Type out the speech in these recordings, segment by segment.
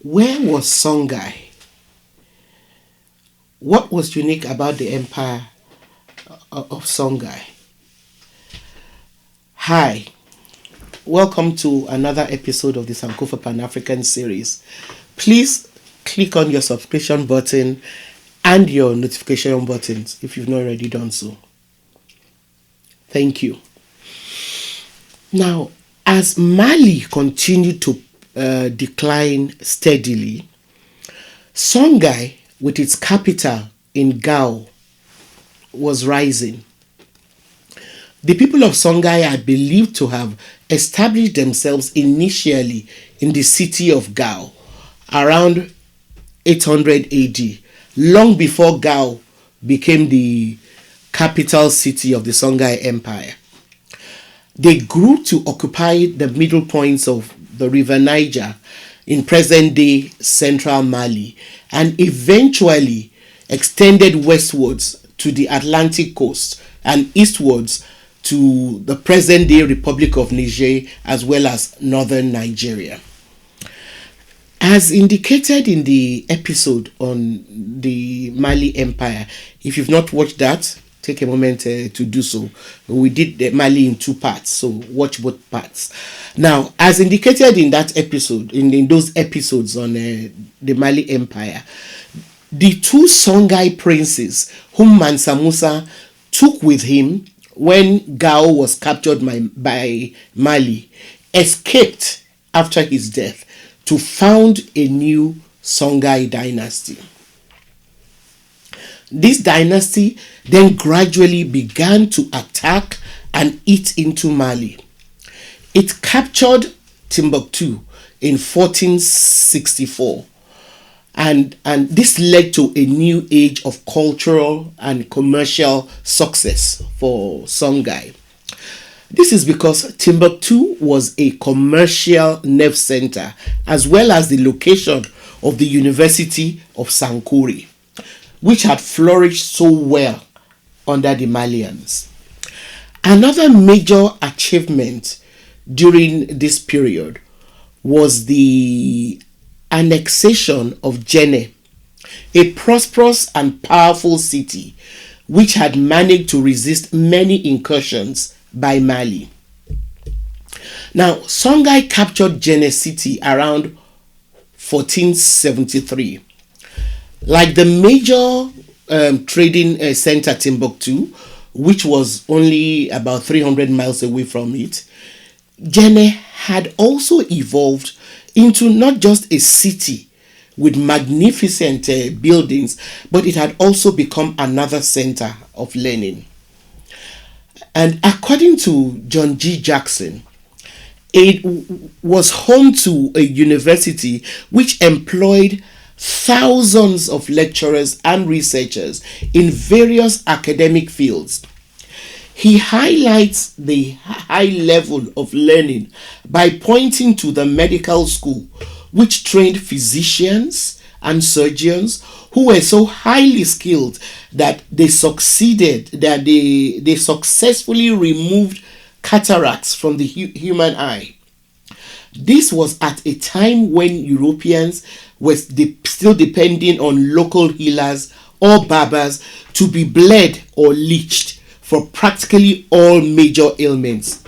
Where was Songhai? What was unique about the empire of Songhai? Hi, welcome to another episode of the Sankofa Pan-African series. Please click on your subscription button and your notification buttons if you've not already done so. Thank you. Now, as Mali continued to decline steadily, Songhai, with its capital in Gao, was rising. The people of Songhai are believed to have established themselves initially in the city of Gao around 800 AD, long before Gao became the capital city of the Songhai Empire. They grew to occupy the middle points of the River Niger in present-day central Mali and eventually extended westwards to the Atlantic coast and eastwards to the present-day Republic of Niger as well as northern Nigeria. As indicated in the episode on the Mali Empire, if you've not watched that, take a moment to do so. We did the Mali in two parts, so watch both parts. Now, as indicated in that episode, in those episodes on the Mali Empire, the two Songhai princes whom Mansa Musa took with him when Gao was captured by Mali escaped after his death to found a new Songhai dynasty. This dynasty then gradually began to attack and eat into Mali. It captured Timbuktu in 1464, and this led to a new age of cultural and commercial success for Songhai. This is because Timbuktu was a commercial nerve center as well as the location of the University of Sankore, which had flourished so well under the Malians. Another major achievement during this period was the annexation of Djenné, a prosperous and powerful city which had managed to resist many incursions by Mali. Now, Songhai captured Djenné city around 1473. Like the major trading center Timbuktu, which was only about 300 miles away from it, Djenné had also evolved into not just a city with magnificent buildings, but it had also become another center of learning. And according to John G. Jackson, it was home to a university which employed thousands of lecturers and researchers in various academic fields. He highlights the high level of learning by pointing to the medical school, which trained physicians and surgeons who were so highly skilled that they successfully removed cataracts from the human eye. This was at a time when Europeans were still depending on local healers or barbers to be bled or leeched for practically all major ailments.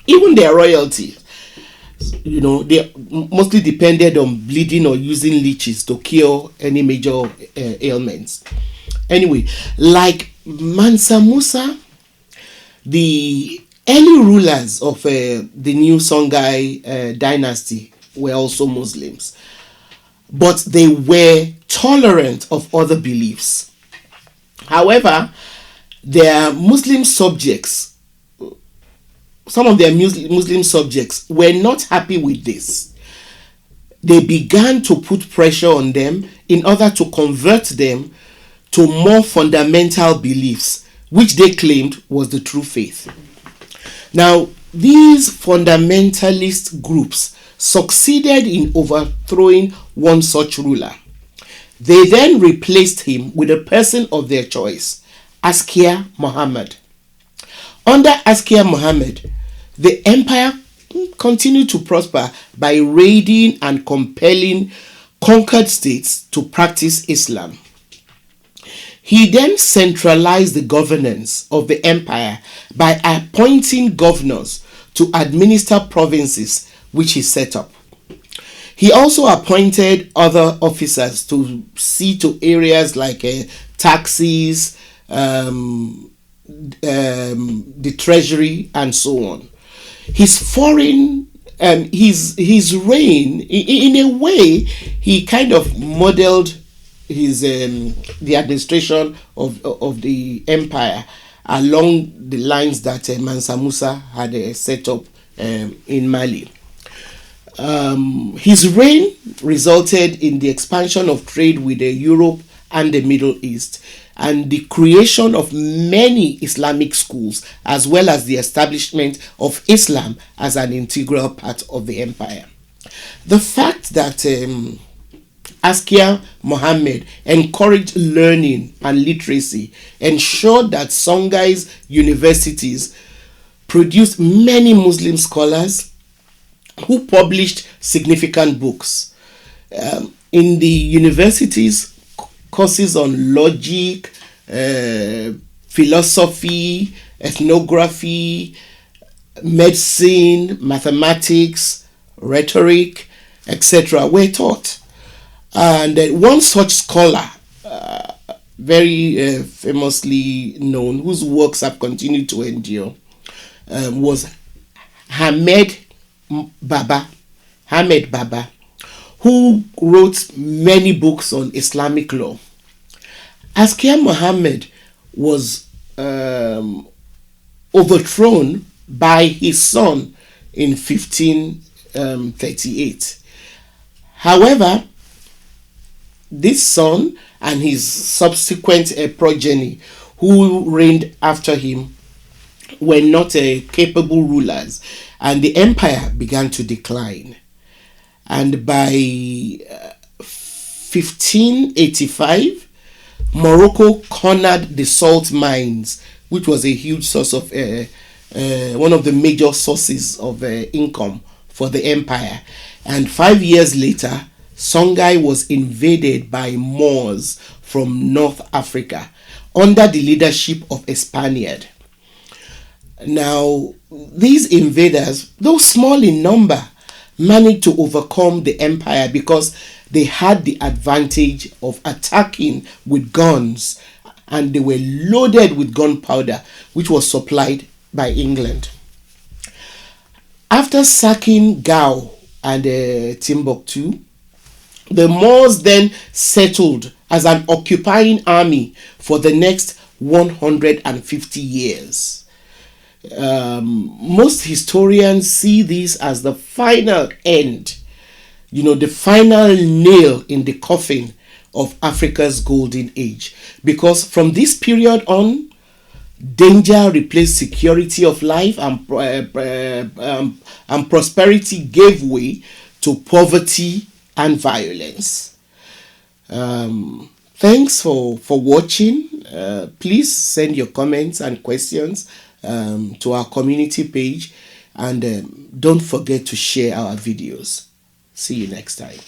Even their royalty, they mostly depended on bleeding or using leeches to cure any major ailments. Anyway, like Mansa Musa, the early rulers of the new Songhai dynasty were also Muslims, but they were tolerant of other beliefs. However, their Muslim subjects, some of their Muslim subjects were not happy with this. They began to put pressure on them in order to convert them to more fundamental beliefs, which they claimed was the true faith. Now, these fundamentalist groups succeeded in overthrowing one such ruler. They then replaced him with a person of their choice, Askia Muhammad. Under Askia Muhammad, the empire continued to prosper by raiding and compelling conquered states to practice Islam. He then centralized the governance of the empire by appointing governors to administer provinces which he set up. He also appointed other officers to see to areas like taxes, the treasury, and so on. His foreign his reign, in a way, he kind of modeled his the administration of the empire along the lines that Mansa Musa had set up in Mali. His reign resulted in the expansion of trade with Europe and the Middle East, and the creation of many Islamic schools, as well as the establishment of Islam as an integral part of the empire. The fact that Askia Mohammed encouraged learning and literacy ensured that Songhai's universities produced many Muslim scholars who published significant books. In the universities, courses on logic, philosophy, ethnography, medicine, mathematics, rhetoric, etc. were taught. And one such scholar, very famously known, whose works have continued to endure, was Hamed Baba, who wrote many books on Islamic law. Askia Mohammed was overthrown by his son in 1538. However, this son and his subsequent progeny who reigned after him were not capable rulers, and the empire began to decline. And by 1585, Morocco cornered the salt mines, which was a huge source of one of the major sources of income for the empire. And 5 years later, Songhai was invaded by Moors from North Africa under the leadership of a Spaniard. Now, these invaders, though small in number, managed to overcome the empire because they had the advantage of attacking with guns, and they were loaded with gunpowder, which was supplied by England. After sacking Gao and Timbuktu, the Moors then settled as an occupying army for the next 150 years. Most historians see this as the final end, the final nail in the coffin of Africa's golden age, because from this period on, danger replaced security of life, and prosperity gave way to poverty and violence. Thanks for watching. Please send your comments and questions to our community page, and don't forget to share our videos. See you next time.